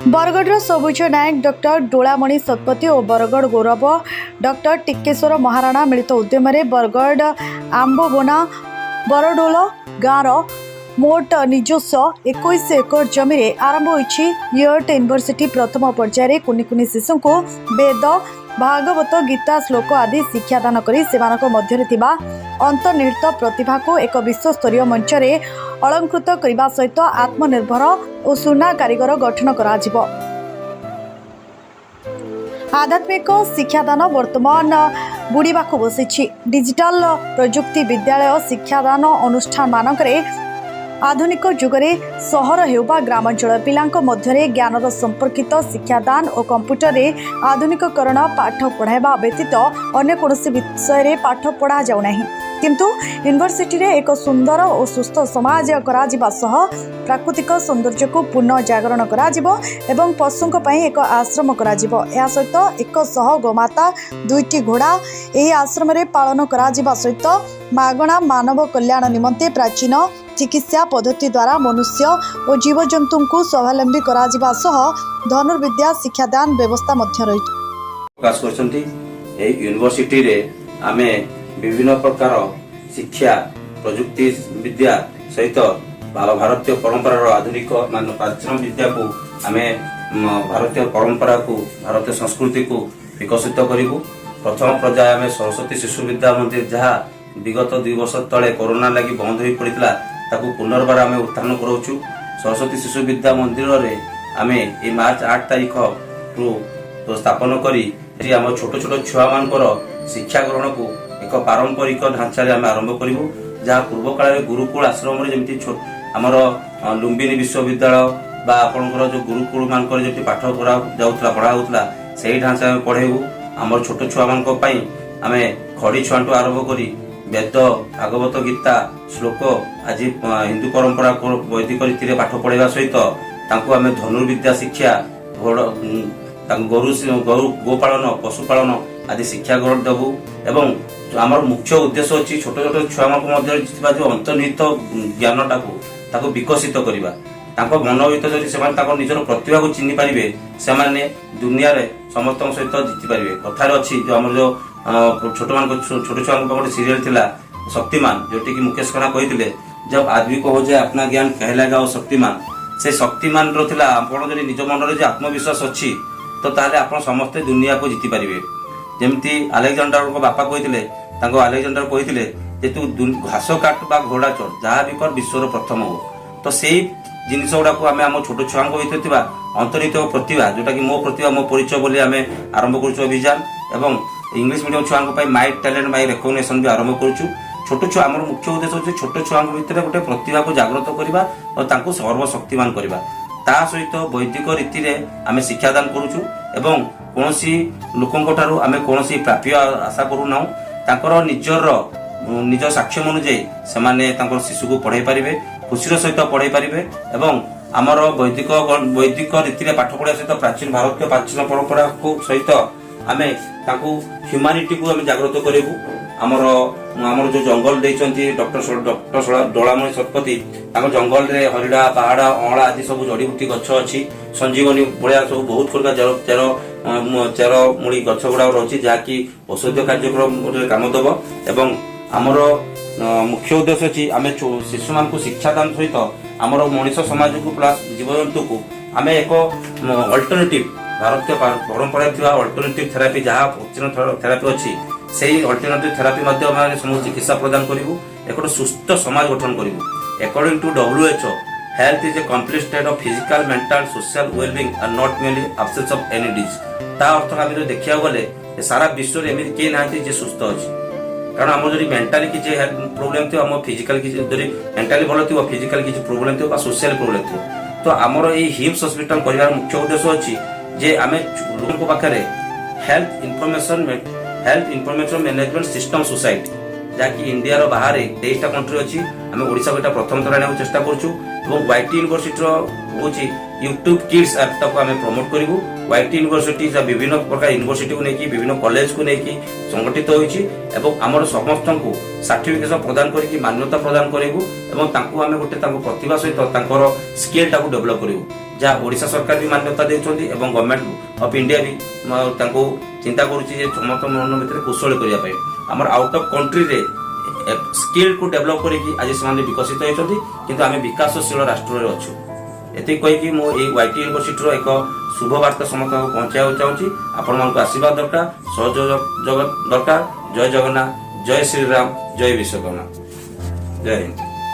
बरगढ़ सबुज नायक doctor डोलामणि Satpathy और बरगढ़ गौरव doctor Tikeshwar Maharana मिलित उद्यम बरगढ़ आंबोबोना बरडोल गाँव मोट निजस्व 21 एकर जमी आरंभ होईछि यट यूनिवर्सिटी प्रथम पर्यायर कुनि कुनि शिशु को वेद भागवत गीता श्लोक आदि शिक्षादान करी सेमानक मध्यरे थिबा अंतर्निहित प्रतिभा को एक विश्वस्तरीय मंच रे अलंकृत करने सहित आत्मनिर्भर और सुना कारीगर गठन कराजिबो। आध्यात्मिक शिक्षादान वर्तमान बुड़ीबाकु बसिछि। डिजिटल प्रजुक्ति विद्यालय शिक्षादान अनुष्ठान मानकरे आधुनिक जुगरे सहर हेउबा ग्रामांचल पिलांक मध्यरे ज्ञानर संपर्कित शिक्षादान और कंप्यूटर रे आधुनिककरण पाठ पढ़ाइबा व्यतीत अन्य कोनोसी विषय रे पाठ पढ़ा जाउ नाही, किंतु यूनिवर्सिटी रे एक सुंदर और सुस्थ समाज कराजिबा सह प्राकृतिक सौंदर्य को पुनः जागरण कराजिबो एवं पशुंक पई एक आश्रम कराजिबो। या सहित 100 गोमाता 2टी घोड़ा एही आश्रम रे पालन कराजिबा सहित मागणा मानव कल्याण निमंते प्राचीन चिकित्सा पद्धति द्वारा मनुष्य और जीवजंतु को स्वावलंबी कराजिबा सह धनुर्विद्या शिक्षादान व्यवस्था मध्य रही प्रकाश करछंती। एही यूनिवर्सिटी रे आमे विभिन्न प्रकार शिक्षा प्रजुक्ति विद्या सहित भारतीय परंपरार आधुनिक मान प्राचीन विद्या को आमे भारतीय परंपरा को भारतीय संस्कृति को विकसित करिबु। प्रथम पर्याय आमे सरस्वती शिशु विद्या मंदिर जहाँ विगत 2 वर्ष तले कोरोना लगी बंद हो पड़ता ताकू पुनर्बार आमे उत्थान करोचु। सरस्वती शिशु विद्या मंदिर रे आमे ए मार्च 8 तारीख को स्थापन करी आम छोट छोट छुआ मानकर शिक्षा ग्रहण को एक पारंपरिक ढांचा आम आरंभ करूँ। जहाँ पूर्व काल गुरुकुल आश्रम जमी आमर लुम्बिनी विश्वविद्यालय बा आपणकर जो गुरुकुल मानकर जमी पाठ पढ़ा होता से ढांचा पढ़ेबू। आमर छोट छुआ मान आम खड़ी छुआ आरंभ करी वेद भागवत गीता श्लोक आज हिंदू परंपरा को वैदिक रीति पाठ पढ़ाइबा सहित तांको आम धनुर्विद्या शिक्षा गरु गोपालन पशुपालन आदि शिक्षा ग्रहण देबू। एवं आमर मुख्य उद्देश्य अच्छी छोट छोट छुआ जो अंतर्निहित ज्ञानटा को विकसित करवा मन भर जब निजर प्रतिभा को चिन्ह पारे से दुनिया रे समस्त सहित जीति पारे। कथार अच्छी जो आम जो छोट छुआ गोटे सीरियल थिला शक्तिमान जोटी की मुकेश खन्ना कही जब आदमी को हो जाए अपना ज्ञान कहलाएगा और शक्तिमान से शक्तिमान रो थिला आपण जदि निज मन रे आत्मविश्वास अच्छी तो ताले आपण समस्ते दुनिया को जीति पारिबे। जेमती अलेक्जेंडर को बापा कही अलेक्जेंडर कही जे तू घास काट बा घोड़ा चढ़ जहाँ भी कर विश्वर प्रथम हो। तो से जिनस गुड़ा को आम छोट छुआ भर अंतर्निहित प्रतिभा जोटा कि मो प्रतिभा मो परिचय बोली आम आरंभ करुँ अभियान एवं इंग्लिश मीडियम छुआ माई टैलेंट माई रेकग्निशन भी आरंभ करुँ। छोट छुआ आम मुख्य उद्देश्य होची छोट छुआ भितर गोटे प्रतिभा को जागृत करवा और तांको सर्वशक्तिमान करवा। ता सहित वैदिक रीति रे आम शिक्षादान करुचु एवं कौनसी लोकंक ठारू आम कौनसी प्राप्य आशा करूना तांकर निज साक्ष्य अनुଯାୟୀ ସେମାନେ ତାଙ୍କର ଶିଶୁକୁ ପଢ଼ାଇ ପାରିବେ, ଖୁସିର ସହିତ ପଢ଼ାଇ ପାରିବେ ଏବଂ ଆମର ବୈଦିକ ରୀତିରେ ପାଠ ପଢ଼ିବା ସହିତ ପ୍ରାଚୀନ ଭାରତୀୟ ପ୍ରାଚୀନ ପରମ୍ପରାକୁ ସହିତ ଆମେ ତାଙ୍କୁ ହ୍ୟୁମାନିଟି କୁ ଆମେ ଜାଗ୍ରତ କରିବୁ। ଆମର जो जंगल ଦେଇଛନ୍ତି डॉक्टर डोलामणि शतपथी ତାଙ୍କ जंगल रे हरिडा पहाड़ा अँला आदि सब जड़ीबूटी गछ अच्छी संजीवनी भाया सब बहुत प्रकार चेर मूड़ी गछ गुड़ा रही जहाँकि औषधीय कार्यक्रम काम दब। एवं आमर मुख्य उद्देश्य अच्छी आम शिशु मान शिक्षादान सहित आमर मनीष समाज को प्लस जीवजंतु को आम एक अल्टरनेटिव भारतीय परंपरा थी अल्टरनेटिव थेरापी जहाँ प्राचीन थेरापी अच्छी से अल्टरनेटिव थेरापी माध्यम समस्त चिकित्सा प्रदान करूँ। एक सुस्थ समाज गठन करूँ। According to WHO health is a complete state of physical mental social wellbeing and not mainly absence of any disease. ता अर्थ आम जो देखा गले सारा विश्व में एमती किए ना जे सुस्थ अच्छी कारण आम जो मेंटाली किसी प्रोब्लेम थी आम फिजिकल किसी मेंटाली भल थी फिजिकल किसी प्रोब्लेम थी सोशल प्रोब्लेम थी तो आमर ये हिम्स हॉस्पिटल कर मुख्य उद्देश्य अच्छी जे आम लोक पाखे health information management system society जहाँकि इंडिया बाहर 23टा कंट्री अच्छी आम ओडिशा को प्रथम थर आने चेष्टा करूँ। वाईटी यूनिवर्सिटी हूँ यूट्यूब किड्स ऐप टाक आम प्रमोट करूँ। वाईटी यूनिवर्सिटी विभिन्न प्रकार यूनिवर्सिटी को लेकिन विभिन्न कॉलेज को लेकिन संगठित होती आमर समस्त को सर्टिफिकेशन प्रदान करके मान्यता प्रदान करूँ और आम गोटे प्रतिभा सहित स्किल टाक डेभलप करूँ जहाँ ओडिशा सरकार भी मान्यता देउछन्ती एवं गवर्नमेंट ऑफ इंडिया भी तांको चिंता करूची जे समस्त मन भितर कुशल करिया पय हमर आउट ऑफ कंट्री रे स्किल को डेवलप करिकी आज से विकसित होइछन्ती किंतु आमे विकासशील राष्ट्र रे अछु एति कहिकी मो ए वाईटी यूनिवर्सिटी रो एक शुभ वार्ता समस्त पहुंचाइବାକୁ चाहूची आपण मानक आशीर्वाद दरकार सहयोग दरकार जय जगन्नाथ जय श्री राम जय विश्वकर्मा जय हिंद।